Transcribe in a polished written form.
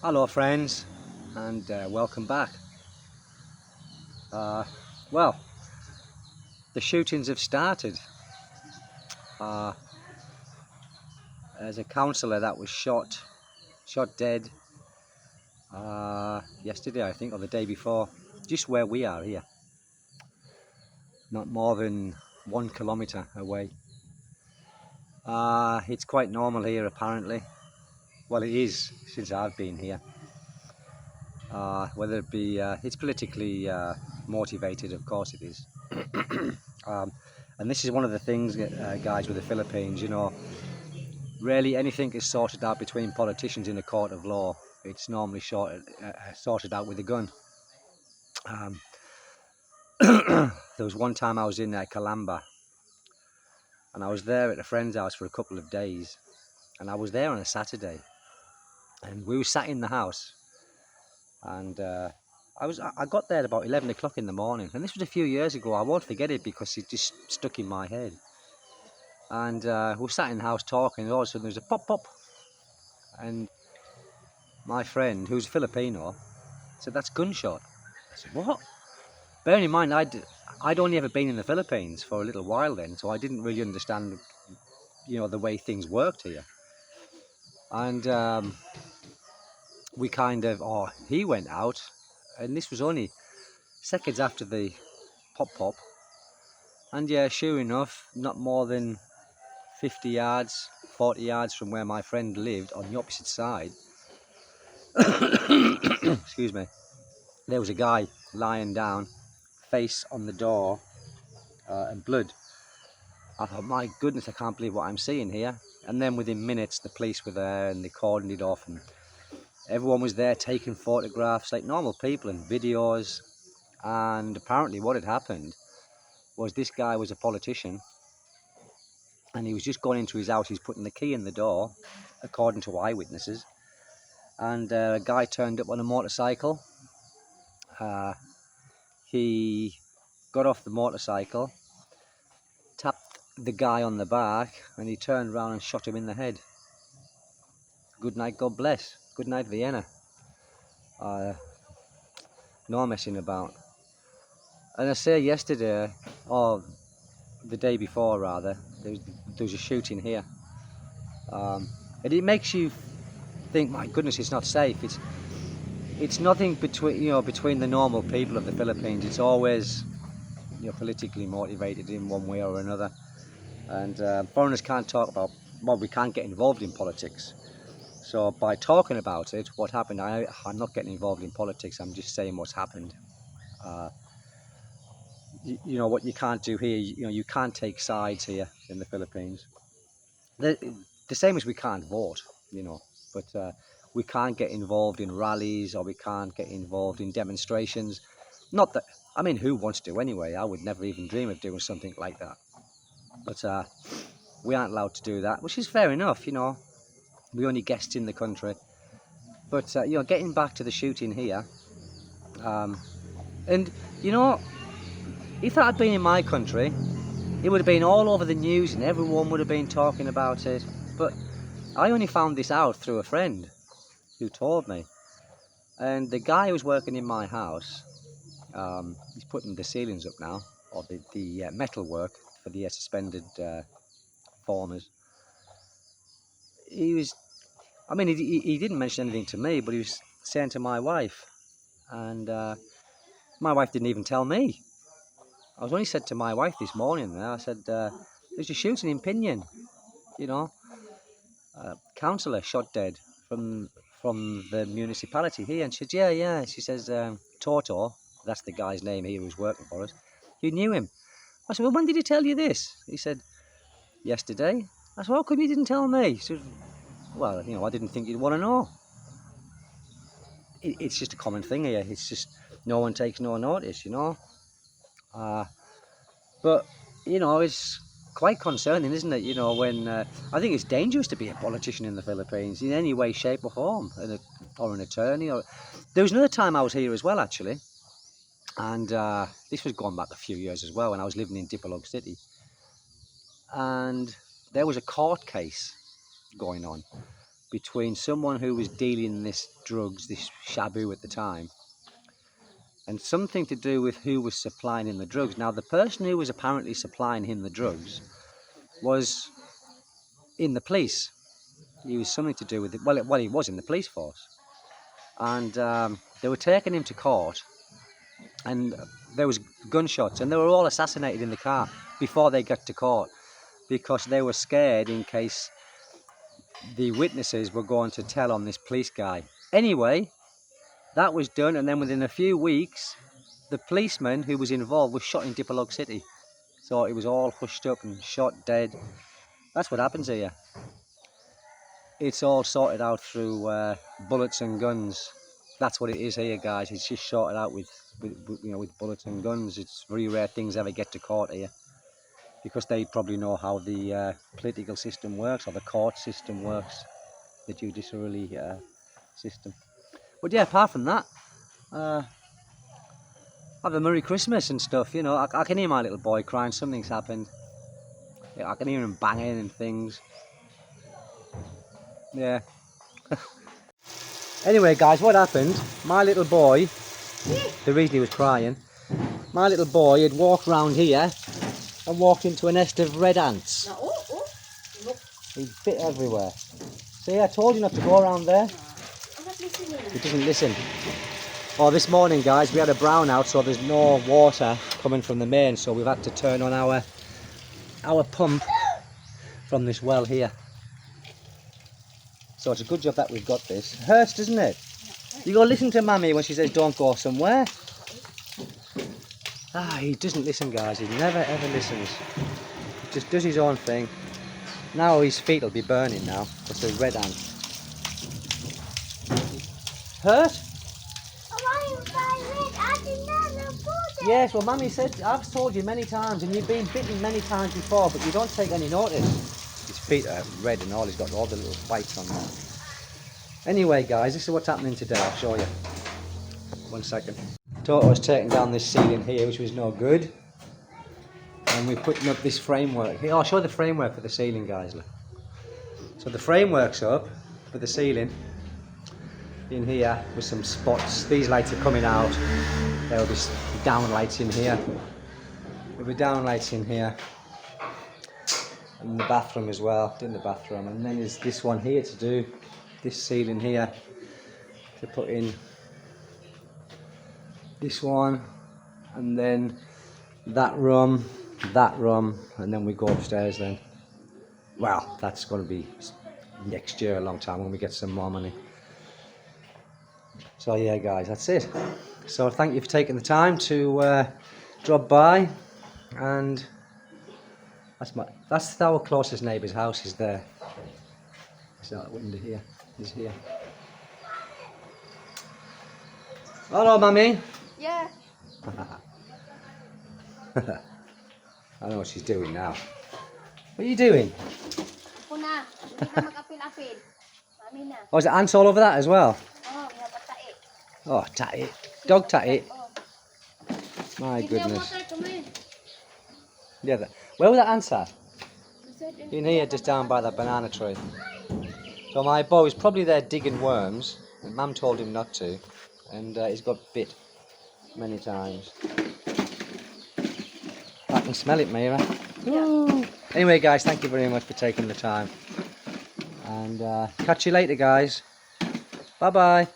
Hello friends, and welcome back. Uh, well, the shootings have started. Uh, there's a councillor that was shot dead yesterday, I think, or the day before, just where we are here, not more than 1 kilometre away. It's quite normal here apparently. Well, it is since I've been here. Whether it be, it's politically motivated, of course it is. um, and this is one of the things, guys, with the Philippines, rarely anything is sorted out between politicians in a court of law. It's normally sorted out with a gun. Um, there was one time I was in Calamba, and I was there at a friend's house for a couple of days, and I was there on a Saturday, and we were sat in the house, and I got there at about 11 o'clock in the morning, and this was a few years ago. I won't forget it because it just stuck in my head. And we were sat in the house talking, and all of a sudden there was a pop pop, and my friend, who's Filipino, said, "That's gunshot." I said, "What?" Bearing in mind, I'd only ever been in the Philippines for a little while then, so I didn't really understand, the way things worked here. And he went out, and this was only seconds after the pop pop. And yeah, sure enough, not more than 50 yards, 40 yards from where my friend lived on the opposite side, excuse me, there was a guy lying down, face on the door, and blood. I thought, my goodness, I can't believe what I'm seeing here. And then within minutes, the police were there and they cordoned it off, and everyone was there taking photographs like normal people and videos. And apparently what had happened was this guy was a politician, and he was just going into his house. He's putting the key in the door, according to eyewitnesses. And a guy turned up on a motorcycle. Uh, he got off the motorcycle, tapped the guy on the back, and he turned around and shot him in the head. Good night, God bless. Good night, Vienna. No messing about. And I say yesterday, or the day before rather, there was a shooting here. And it makes you think, my goodness, it's not safe. It's nothing between the normal people of the Philippines. It's always politically motivated in one way or another. And foreigners can't talk about, well, we can't get involved in politics. So by talking about it, what happened, I'm not getting involved in politics. I'm just saying what's happened. What you can't do here, you can't take sides here in the Philippines. The same as we can't vote, but we can't get involved in rallies, or we can't get involved in demonstrations. Not that, I mean, who wants to anyway? I would never even dream of doing something like that. But we aren't allowed to do that, which is fair enough, We're only guests in the country. But, getting back to the shooting here, and, if that had been in my country, it would have been all over the news and everyone would have been talking about it. But I only found this out through a friend who told me. And the guy who's working in my house, he's putting the ceilings up now, or the metal work for the suspended formers. He didn't mention anything to me, but he was saying to my wife. And my wife didn't even tell me. I was only said to my wife this morning. I said, there's a shooting in Pinion, you know. Councillor shot dead from the municipality here. And she said, yeah. She says, Toto, that's the guy's name here who's working for us. You knew him. I said, well, when did he tell you this? He said, yesterday. I said, how come you didn't tell me? He said, well, I didn't think you'd want to know. It's just a common thing here. It's just no one takes no notice, But, it's quite concerning, isn't it? When I think it's dangerous to be a politician in the Philippines in any way, shape, or form, or an attorney. There was another time I was here as well, actually, and this was going back a few years as well when I was living in Dipolog City, and there was a court case going on, between someone who was dealing this drugs, this shabu at the time, and something to do with who was supplying him the drugs. Now, the person who was apparently supplying him the drugs was in the police. He was something to do with it. Well, he was in the police force. And they were taking him to court, and there was gunshots, and they were all assassinated in the car before they got to court, because they were scared in case the witnesses were going to tell on this police guy. Anyway, that was done, and then within a few weeks, the policeman who was involved was shot in Dipolog City. So it was all hushed up and shot dead. That's what happens here. It's all sorted out through bullets and guns. That's what it is here, guys. It's just sorted out with bullets and guns. It's very rare things ever get to court here, because they probably know how the political system works, or the court system works, the judiciary system. But yeah, apart from that, have a Merry Christmas and stuff. You know, I can hear my little boy crying. Something's happened. Yeah, I can hear him banging and things. Yeah. Anyway, guys, what happened? My little boy, the reason he was crying, my little boy had walked round here and walked into a nest of red ants. Look. He bit everywhere. See, I told you not to go around there. I'm not listening. He doesn't listen. Oh, this morning, guys, we had a brownout, so there's no water coming from the main, so we've had to turn on our pump from this well here. So it's a good job that we've got this. It hurts, doesn't it? You go listen to Mammy when she says don't go somewhere. He doesn't listen, guys. He never ever listens. He just does his own thing. Now his feet will be burning now. It's a red ant. Hurt? Yes, well, Mammy said, I've told you many times, and you've been bitten many times before, but you don't take any notice. His feet are red and all, he's got all the little bites on them. Anyway, guys, this is what's happening today. I'll show you. 1 second. Toto's taking down this ceiling here, which was no good. And we're putting up this framework here. I'll show the framework for the ceiling, guys. Look. So the framework's up for the ceiling in here with some spots. These lights are coming out. There'll be down lights in here. There'll be down lights in here. And the bathroom as well, in the bathroom. And then there's this one here to do, this ceiling here, to put in this one, and then that room, and then we go upstairs then. Well, that's going to be next year, a long time, when we get some more money. So yeah, guys, that's it. So thank you for taking the time to drop by, and that's our closest neighbour's house is there. It's that window here. Is here. Hello, Mummy. Yeah. I know what she's doing now. What are you doing? Puna. Hindi na mag-apil-apil. Mami na. Oh, is it ants all over that as well? Oh, we have a tae. Oh, tatty. Dog tatty. Oh. My Give me a goodness. water, come in. Yeah, where was that ant at? You said In here, just down by that banana tree. So my boy is probably there digging worms. And Mum told him not to. And he's got bit many times. I can smell it, Mira. Yeah. Anyway, guys, thank you very much for taking the time. And catch you later, guys. Bye-bye.